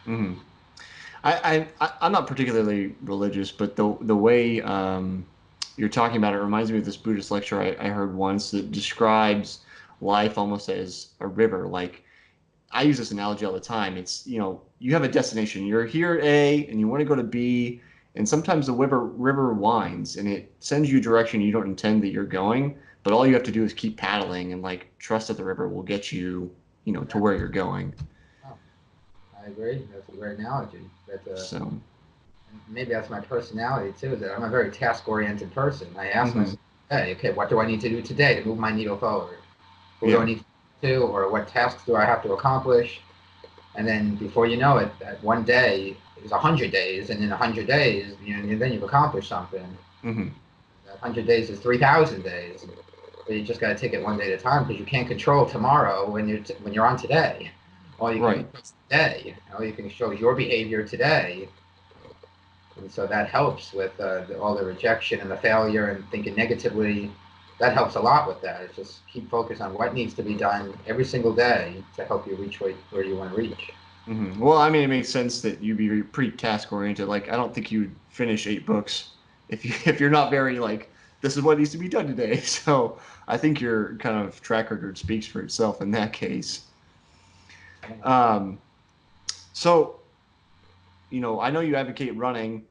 Hmm. I'm not particularly religious, but the way you're talking about it reminds me of this Buddhist lecture I heard once that describes life almost as a river. Like I use this analogy all the time. It's, you have a destination. You're here at A and you want to go to B, and sometimes the river winds and it sends you a direction you don't intend that you're going, but all you have to do is keep paddling and like trust that the river will get you, to Yeah. where you're going. Oh, I agree. That's a great analogy. So, Maybe that's my personality too. Is that I'm a very task-oriented person. I ask hmm myself, hey, okay, what do I need to do today to move my needle forward? Who do I yeah. need to, or what tasks do I have to accomplish? And then before you know it, that one day is 100 days, and in 100 days, then you've accomplished something. hmm That 100 days is 3,000 days. But you just got to take it one day at a time because you can't control tomorrow when you're on today. All you can Right. control is today. All you can control is your behavior today, and so that helps with all the rejection and the failure and thinking negatively. That helps a lot with that. It's just keep focused on what needs to be done every single day to help you reach where you want to reach. Well, I mean, it makes sense that you'd be pretty task oriented. Like, I don't think you'd finish 8 books if you if you're not very like this is what needs to be done today. So I think your kind of track record speaks for itself in that case. Um, so I know you advocate running.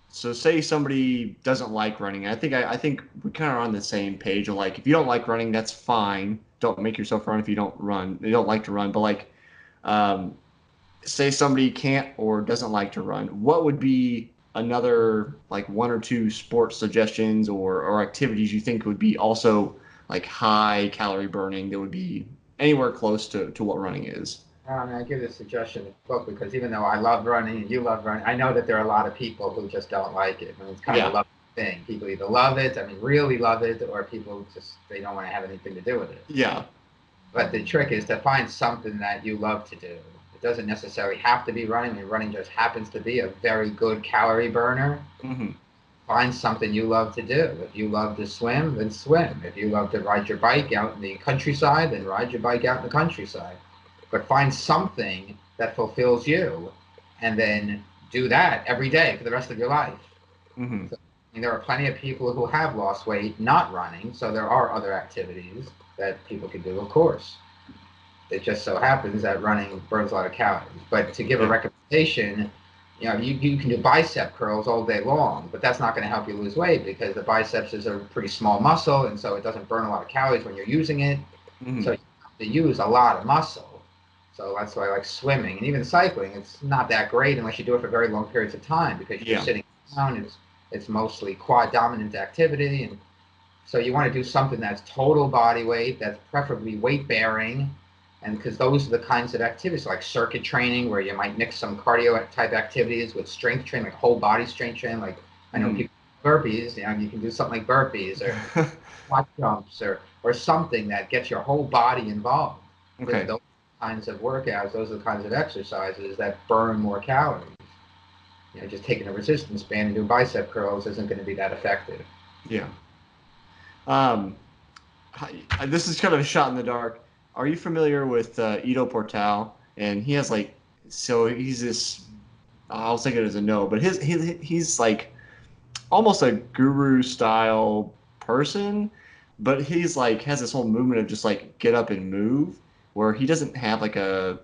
So say somebody doesn't like running. I think we kind of are on the same page of like if you don't like running, that's fine. Don't make yourself run if you don't run. You don't like to run, but like um, say somebody can't or doesn't like to run, what would be another like one or two sports suggestions or activities you think would be also like high calorie burning that would be anywhere close to what running is? I give this suggestion in the book because even though I love running and you love running, I know that there are a lot of people who just don't like it. I mean, it's kind of a Yeah. love thing. People either love it, I mean, really love it, or people just they don't want to have anything to do with it. Yeah. But the trick is to find something that you love to do. It doesn't necessarily have to be running. I mean, running just happens to be a very good calorie burner. Hmm. Find something you love to do. If you love to swim, then swim. If you love to ride your bike out in the countryside, then ride your bike out in the countryside. But find something that fulfills you and then do that every day for the rest of your life. Hmm. So, I mean, there are plenty of people who have lost weight not running, so there are other activities that people can do, of course. It just so happens that running burns a lot of calories. But to give a Yeah. recommendation, you can do bicep curls all day long, but that's not going to help you lose weight because the biceps is a pretty small muscle, and so it doesn't burn a lot of calories when you're using it. So Hmm. you have to use a lot of muscle. So that's why I like swimming and even cycling. It's not that great unless you do it for very long periods of time because you're Yeah. sitting down. It's mostly quad dominant activity, and so you want to do something that's total body weight, that's preferably weight bearing, and because those are the kinds of activities like circuit training, where you might mix some cardio type activities with strength training, like whole body strength training. Like I know Hmm. people burpees, you can do something like burpees or squat jumps or something that gets your whole body involved. Because Okay. those kinds of workouts, those are the kinds of exercises that burn more calories. Just taking a resistance band and doing bicep curls isn't going to be that effective. Yeah. Um, this is kind of a shot in the dark. Are you familiar with Ido Portal? And he has like, so he's this. I'll take it as a no, but he's like almost a guru style person, but he's like has this whole movement of just like get up and move, where he doesn't have like a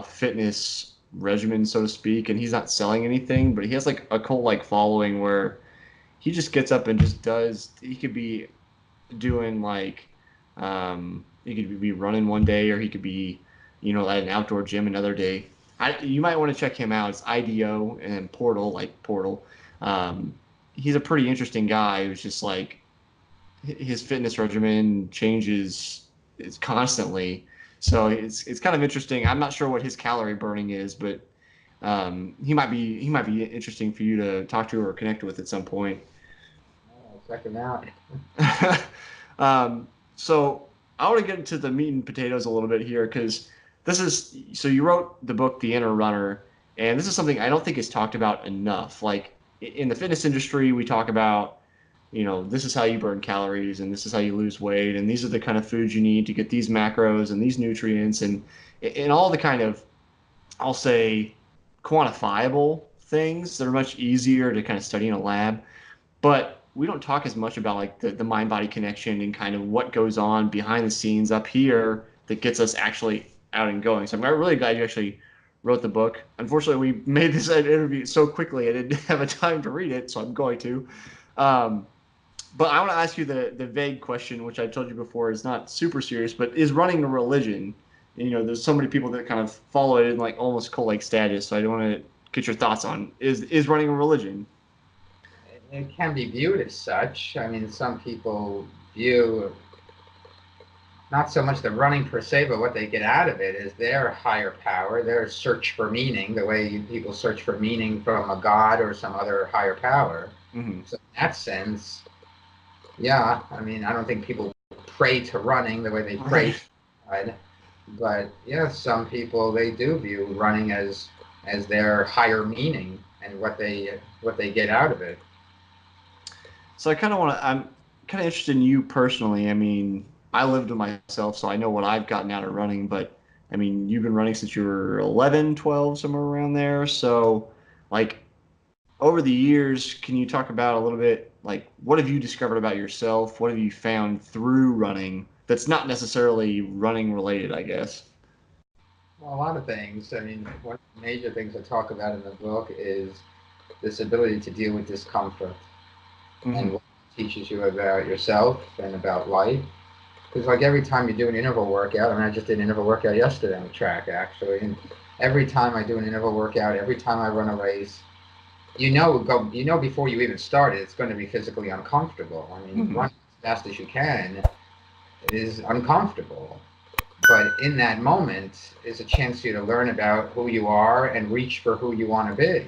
fitness regimen, so to speak, and he's not selling anything, but he has like a cult like following where he just gets up and just does. He could be doing like he could be running one day or he could be at an outdoor gym another day. You might want to check him out. It's IDO and Portal, like Portal. um, he's a pretty interesting guy who's just like his fitness regimen changes it's constantly, so it's kind of interesting. I'm not sure what his calorie burning is, but he might be interesting for you to talk to or connect with at some point. Check them out. So I want to get into the meat and potatoes a little bit here because this is so you wrote the book The Inner Runner, and this is something I don't think is talked about enough. Like in the fitness industry, we talk about this is how you burn calories and this is how you lose weight and these are the kind of foods you need to get these macros and these nutrients and all the kind of I'll say quantifiable things that are much easier to kind of study in a lab. But we don't talk as much about like the mind body connection and kind of what goes on behind the scenes up here that gets us actually out and going. So I'm really glad you actually wrote the book. Unfortunately, we made this interview so quickly I didn't have a time to read it, so I'm going to. Um, but I want to ask you the vague question, which I told you before is not super serious, but is running a religion? And, there's so many people that kind of follow it in like almost cult-like status. So I want to get your thoughts on is running a religion? It can be viewed as such. I mean, some people view not so much the running per se, but what they get out of it is their higher power, their search for meaning, the way people search for meaning from a god or some other higher power. Mm-hmm. So in that sense, yeah, I mean, I don't think people pray to running the way they pray Right. to God, but yeah, some people they do view running as their higher meaning and what they get out of it. So I'm kind of interested in you personally. I mean, I lived with myself, so I know what I've gotten out of running, but I mean, you've been running since you were 11, 12, somewhere around there. So, like, over the years, can you talk about a little bit, like, what have you discovered about yourself? What have you found through running that's not necessarily running related, I guess? Well, a lot of things. I mean, one of the major things I talk about in the book is this ability to deal with discomfort and Mm-hmm. what it teaches you about yourself and about life. Because like every time you do an interval workout, I mean, I just did an interval workout yesterday on the track actually, and every time I do an interval workout, every time I run a race, you know before you even start it, it's going to be physically uncomfortable. I mean, Mm-hmm. running as fast as you can is uncomfortable. But in that moment is a chance for you to learn about who you are and reach for who you want to be.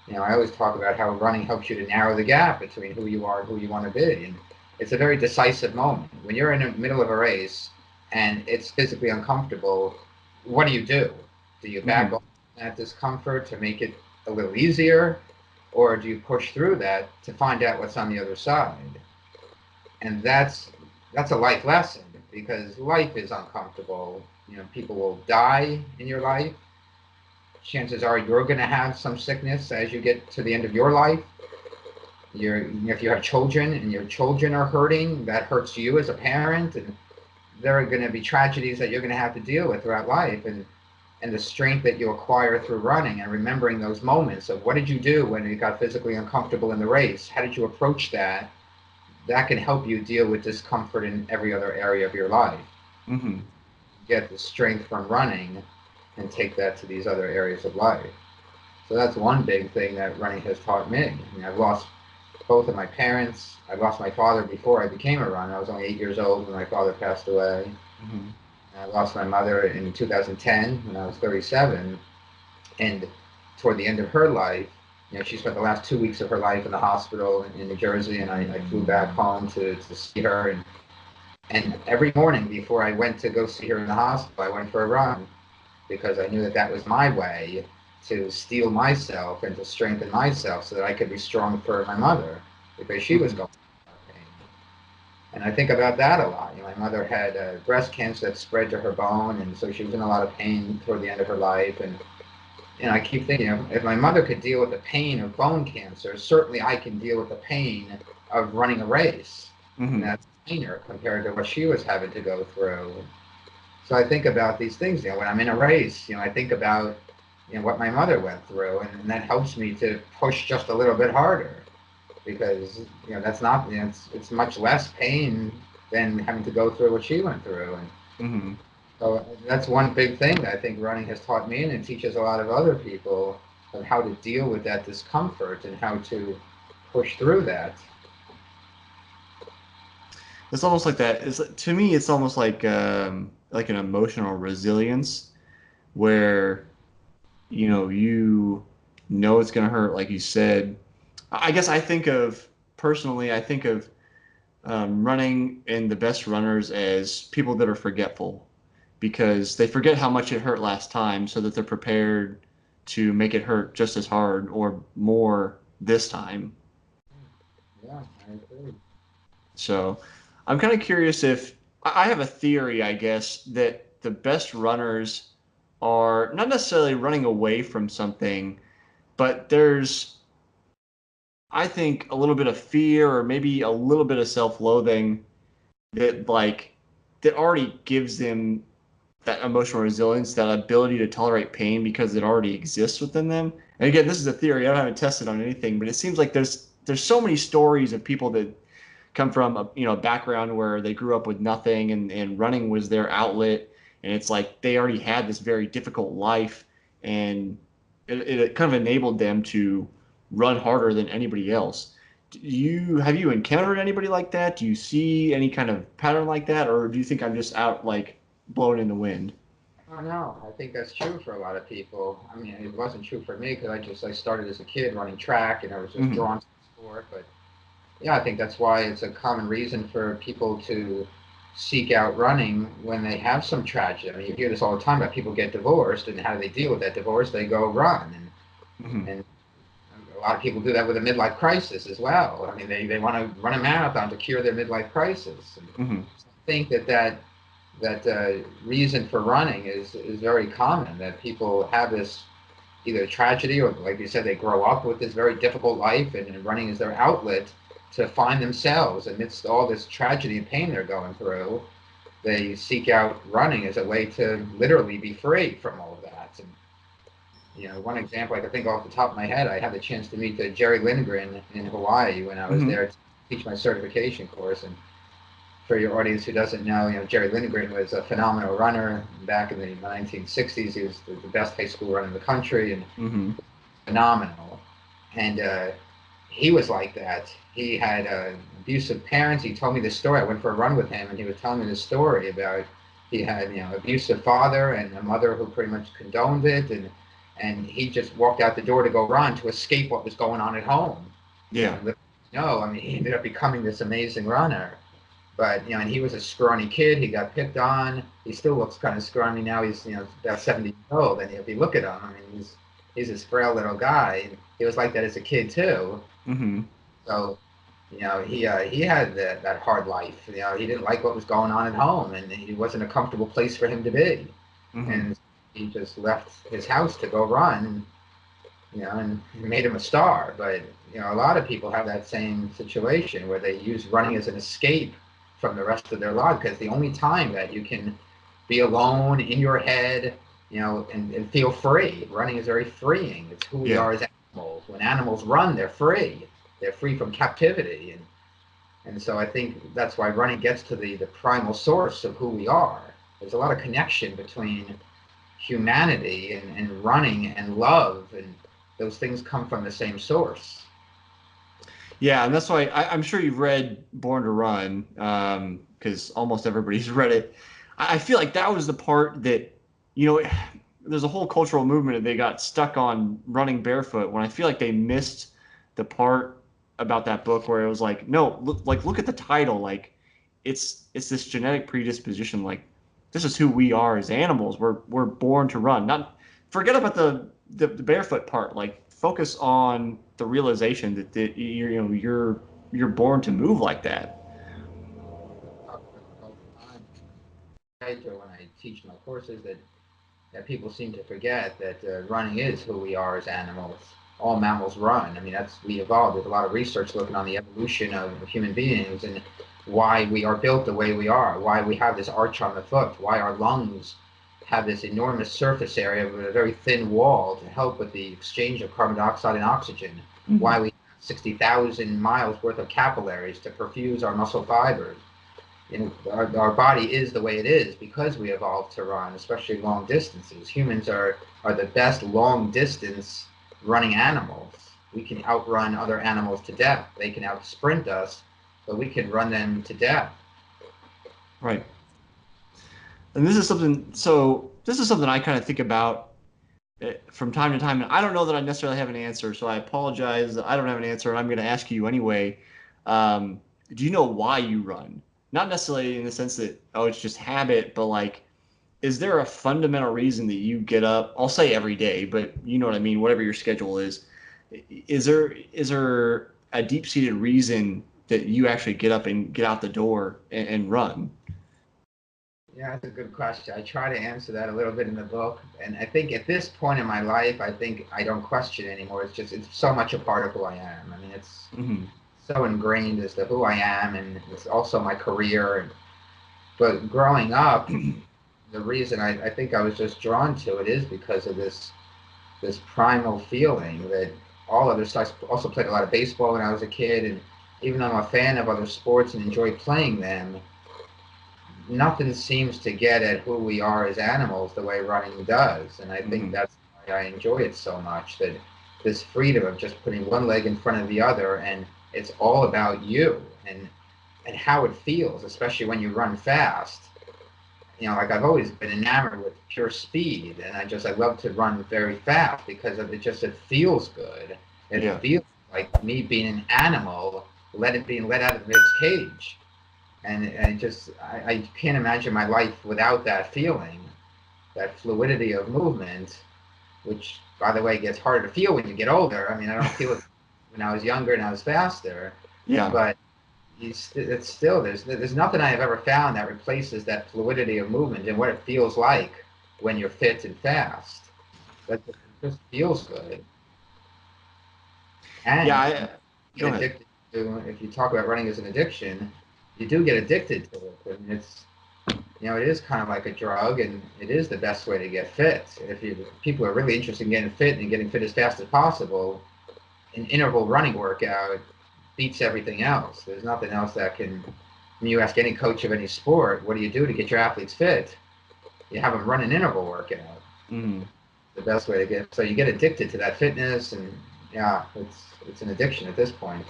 You know, I always talk about how running helps you to narrow the gap between who you are and who you want to be. And it's a very decisive moment. When you're in the middle of a race and it's physically uncomfortable, what do you do? Do you back Mm-hmm. off that discomfort to make it a little easier? Or do you push through that to find out what's on the other side? And that's a life lesson because life is uncomfortable. You know, people will die in your life. Chances are you're going to have some sickness as you get to the end of your life. If you have children and your children are hurting, that hurts you as a parent, and there are going to be tragedies that you're going to have to deal with throughout life, and the strength that you acquire through running and remembering those moments of what did you do when you got physically uncomfortable in the race? How did you approach that? That can help you deal with discomfort in every other area of your life. Mm-hmm. Get the strength from running and take that to these other areas of life. So that's one big thing that running has taught me. I mean, I've lost both of my parents. I lost my father before I became a runner. I was only 8 years old when my father passed away. Mm-hmm. I lost my mother in 2010 when I was 37. And toward the end of her life, you know, she spent the last 2 weeks of her life in the hospital in New Jersey, and I flew back home to see her. And every morning before I went to go see her in the hospital, I went for a run because I knew that that was my way to steel myself and to strengthen myself so that I could be strong for my mother because she was Mm-hmm. going through pain. And I think about that a lot. You know, my mother had breast cancer that spread to her bone, and so she was in a lot of pain toward the end of her life. And I keep thinking, you know, if my mother could deal with the pain of bone cancer, certainly I can deal with the pain of running a race. And Mm-hmm. that's minor compared to what she was having to go through. So I think about these things, you know, when I'm in a race, you know, I think about, you know, what my mother went through, and that helps me to push just a little bit harder because, you know, that's not, you know, it's much less pain than having to go through what she went through. And Mm-hmm. so that's one big thing that I think running has taught me, and it teaches a lot of other people of how to deal with that discomfort and how to push through that. It's almost like that. To me, it's almost like an emotional resilience where you know it's gonna hurt, like you said. I guess I think of personally, I think of running and the best runners as people that are forgetful because they forget how much it hurt last time, so that they're prepared to make it hurt just as hard or more this time. Yeah, I agree. So I'm kind of curious if I have a theory, I guess, that the best runners are not necessarily running away from something, but there's, I think, a little bit of fear or maybe a little bit of self-loathing that like that already gives them that emotional resilience, that ability to tolerate pain because it already exists within them. And again, this is a theory. I haven't tested on anything, but it seems like there's so many stories of people that come from a background where they grew up with nothing and running was their outlet, and it's like they already had this very difficult life, and it kind of enabled them to run harder than anybody else. Have you encountered anybody like that? Do you see any kind of pattern like that, or do you think I'm just out like blowing in the wind? Oh no, I think that's true for a lot of people. I mean, it wasn't true for me because I started as a kid running track and I was just Hmm. drawn to the sport. But yeah, I think that's why it's a common reason for people to seek out running when they have some tragedy. I mean, you hear this all the time about people get divorced and how do they deal with that divorce? They go run, Hmm. and a lot of people do that with a midlife crisis as well. I mean, they want to run a marathon to cure their midlife crisis. And Hmm. I think that reason for running is very common. That people have this either tragedy or, like you said, they grow up with this very difficult life, and running is their outlet to find themselves amidst all this tragedy and pain they're going through. They seek out running as a way to literally be free from all of that. And one example I can think off the top of my head, I had the chance to meet Jerry Lindgren in Hawaii when I was Hmm. there to teach my certification course. And for your audience who doesn't know, Jerry Lindgren was a phenomenal runner back in the 1960s. He was the best high school runner in the country and Hmm. phenomenal. And he was like that. He had abusive parents. He told me this story. I went for a run with him, and he was telling me this story about he had abusive father and a mother who pretty much condoned it, and he just walked out the door to go run to escape what was going on at home. Yeah. And no, I mean he ended up becoming this amazing runner. But and he was a scrawny kid. He got picked on. He still looks kind of scrawny now. He's about 70 years old, and if you look at him, I mean he's this frail little guy. He was like that as a kid too. Hmm. So he had that hard life. He didn't like what was going on at home, and it wasn't a comfortable place for him to be. Hmm. And he just left his house to go run. And it made him a star. But a lot of people have that same situation where they use running as an escape from the rest of their life because the only time that you can be alone in your head, and feel free. Running is very freeing. It's who we Yeah. are as animals. When animals run, they're free. They're free from captivity, and so I think that's why running gets to the primal source of who we are. There's a lot of connection between humanity and running and love, and those things come from the same source. Yeah, and that's why I'm sure you've read Born to Run, because almost everybody's read it. I feel like that was the part that, you know, there's a whole cultural movement that they got stuck on running barefoot when I feel like they missed the part about that book where it was like, no, look at the title, like it's this genetic predisposition, like this is who we are as animals. We're born to run. Not forget about the barefoot part. Like focus on the realization that you're born to move like that. I talk about this all the time. Or when I teach my courses, that people seem to forget that running is who we are as animals. All mammals run. I mean, we evolved. There's a lot of research looking on the evolution of human beings and why we are built the way we are, why we have this arch on the foot, why our lungs have this enormous surface area with a very thin wall to help with the exchange of carbon dioxide and oxygen, Mm-hmm. why we have 60,000 miles worth of capillaries to perfuse our muscle fibers. Our body is the way it is because we evolved to run, especially long distances. Humans are the best long distance running animals. We can outrun other animals to death. They can outsprint us, but we can run them to death. Right. And this is something. So this is something I kind of think about from time to time, and I don't know that I necessarily have an answer. So I apologize. I don't have an answer, and I'm going to ask you anyway. Um, do you know why you run? Not necessarily in the sense that it's just habit, but like is there a fundamental reason that you get up? I'll say every day, but you know what I mean, whatever your schedule is. Is there a deep-seated reason that you actually get up and get out the door and run? Yeah, that's a good question. I try to answer that a little bit in the book, and I think at this point in my life, I think I don't question anymore. It's so much a part of who I am. I mean, it's Hmm. so ingrained as to who I am, and it's also my career. But growing up, the reason I think I was just drawn to it is because of this primal feeling that all other stuff. I also played a lot of baseball when I was a kid, and even though I'm a fan of other sports and enjoy playing them, nothing seems to get at who we are as animals the way running does. And I think Hmm. that's why I enjoy it so much. That this freedom of just putting one leg in front of the other, and it's all about you and how it feels, especially when you run fast. Like I've always been enamored with pure speed, and I love to run very fast because of it feels good. It Yeah. feels like me being an animal, being let out of its cage. And I can't imagine my life without that feeling, that fluidity of movement, which, by the way, gets harder to feel when you get older. I mean, I don't feel it when I was younger and I was faster, Yeah. but it's still there's nothing I have ever found that replaces that fluidity of movement and what it feels like when you're fit and fast. It just feels good. Yeah. And Go get ahead. addicted to, if you talk about running as an addiction, you do get addicted to it. And it is kind of like a drug, and it is the best way to get fit. If people are really interested in getting fit and getting fit as fast as possible, an interval running workout beats everything else. There's nothing else that can. When you ask any coach of any sport, what do you do to get your athletes fit? You have them run an interval workout. Hmm. The best way to get. So you get addicted to that fitness, and yeah, it's an addiction at this point.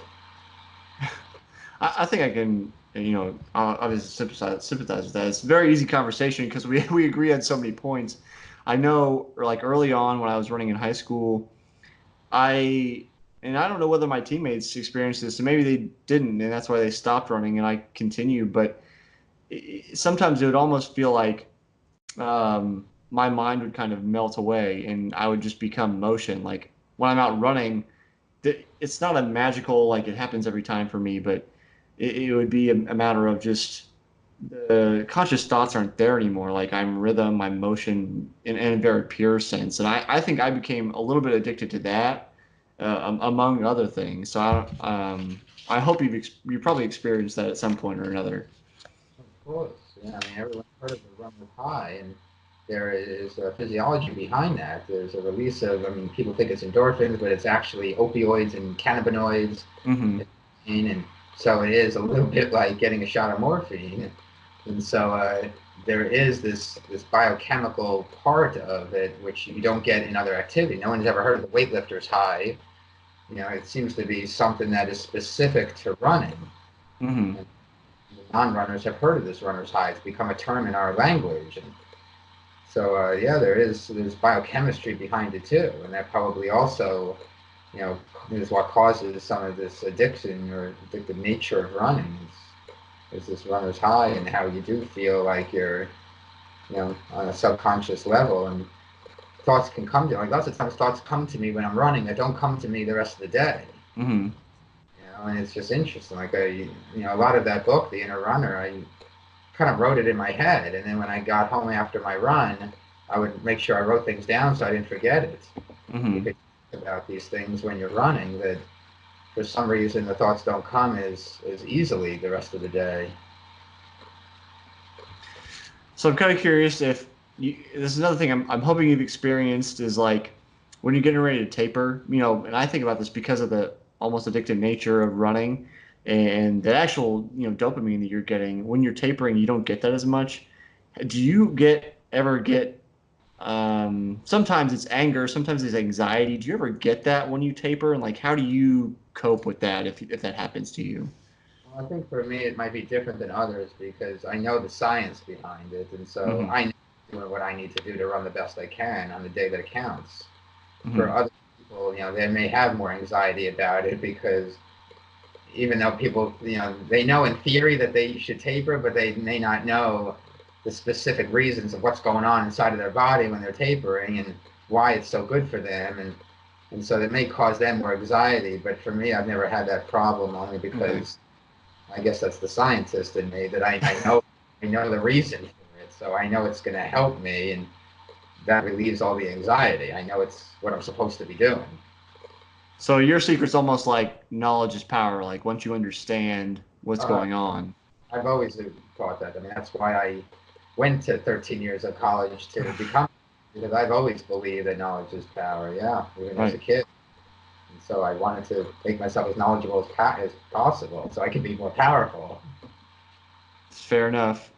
I think I can, obviously sympathize with that. It's a very easy conversation because we we agree on so many points. I know, like early on when I was running in high school, I and I don't know whether my teammates experienced this, and maybe they didn't, and that's why they stopped running, and I continued. But sometimes it would almost feel like my mind would kind of melt away, and I would just become motion. Like when I'm out running, it's not a magical like it happens every time for me, but it would be a matter of just the conscious thoughts aren't there anymore. Like I'm rhythm, I'm motion in a very pure sense, and I think I became a little bit addicted to that, among other things. So I hope you probably experienced that at some point or another. Of course, yeah. I mean, everyone's heard of the run with high, and there is a physiology behind that. There's a release of, I mean, people think it's endorphins, but it's actually opioids and cannabinoids, Hmm. and so it is a little bit like getting a shot of morphine. And so there is this biochemical part of it which you don't get in other activity. No one's ever heard of the weightlifter's high. It seems to be something that is specific to running. Hmm. And non-runners have heard of this runner's high. It's become a term in our language. And so yeah, there's biochemistry behind it too, and that probably also you know is what causes some of this addiction or addictive nature of running. Is this runner's high and how you do feel like you're on a subconscious level, and thoughts can come to, like, lots of times thoughts come to me when I'm running that don't come to me the rest of the day. Hmm. And it's just interesting. Like a lot of that book, The Inner Runner, I kind of wrote it in my head, and then when I got home after my run, I would make sure I wrote things down so I didn't forget it. Hmm. Because you think about these things when you're running, that for some reason the thoughts don't come as easily the rest of the day. So I'm kind of curious if this is another thing I'm hoping you've experienced is like when you're getting ready to taper, and I think about this because of the almost addictive nature of running and the actual, dopamine that you're getting. When you're tapering, you don't get that as much. Do you ever get sometimes it's anger, sometimes it's anxiety. Do you ever get that when you taper? And like how do you cope with that if that happens to you? Well, I think for me it might be different than others because I know the science behind it, and so Hmm. I know doing what I need to do to run the best I can on the day that it counts. For Hmm. other people, they may have more anxiety about it because even though people, they know in theory that they should taper, but they may not know the specific reasons of what's going on inside of their body when they're tapering and why it's so good for them. And so it may cause them more anxiety. But for me, I've never had that problem only Okay. because I guess that's the scientist in me that I know the reason for it. So I know it's going to help me, and that relieves all the anxiety. I know it's what I'm supposed to be doing. So your secret's almost like knowledge is power. Like once you understand what's Uh, going on. I've always thought that. I mean, that's why I went to 13 years of college to become, because I've always believed that knowledge is power. Yeah, even as a Right. kid. And so I wanted to make myself as knowledgeable as possible so I can be more powerful. Fair enough.